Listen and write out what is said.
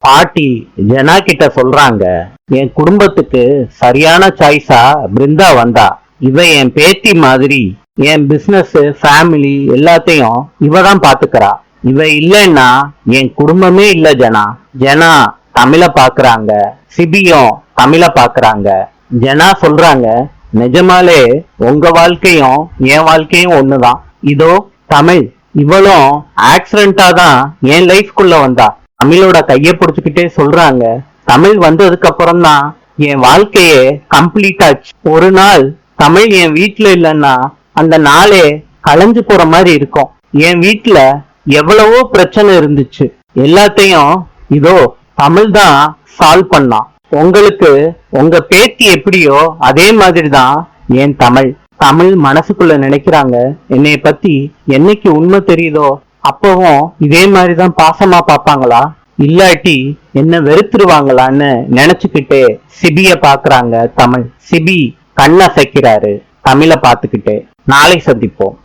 பாட்டி ஜனா கிட்ட சொல்றாங்க, என் குடும்பத்துக்கு சரியான சாய்ஸா பிருந்தா வந்தா. இவ என் பேத்தி மாதிரி. என் பிசினஸ் ஃபேமிலி எல்லாத்தையும் இவ தான் பாத்துக்கிறா. இவ இல்லைன்னா என் குடும்பமே இல்ல ஜனா. ஜனா தமிழ பாக்குறாங்க, சிபியும் தமிழ பாக்குறாங்க. ஜனா சொல்றாங்க, நிஜமாலே உங்க வாழ்க்கையும் என் வாழ்க்கையும் ஒண்ணுதான். இதோ தமிழ், இவளும் ஆக்சிடென்டா தான் என் லைஃப்குள்ள வந்தா. தமிழோட கைய பிடிச்சுக்கிட்டே சொல்றாங்க, தமிழ் வந்ததுக்கு அப்புறம் தான் என் வாழ்க்கையே கம்ப்ளீட் ஆச்சு. ஒரு நாள் தமிழ் என் வீட்டுல இல்லைன்னா அந்த நாளே கலைஞ்சு போற மாதிரி இருக்கும். என் வீட்டுல எவ்வளவோ பிரச்சனை இருந்துச்சு, எல்லாத்தையும் இதோ தமிழ் தான் சால்வ் பண்ணா. உங்களுக்கு உங்க பேத்தி எப்படியோ அதே மாதிரிதான் என் தமிழ். தமிழ் மனசுக்குள்ள நினைக்கிறாங்க, என்னைய பத்தி என்னைக்கு உண்மை தெரியுதோ அப்பவும் இதே மாதிரிதான் பாசமா பாப்பாங்களா, இல்லாட்டி என்ன வெறுத்துருவாங்களான்னு நினைச்சுக்கிட்டே சிபிய பாக்குறாங்க தமிழ். சிபி கண்ணசைக்கிறாரு தமிழை பார்த்துக்கிட்டே. நாளை சந்திப்போம்.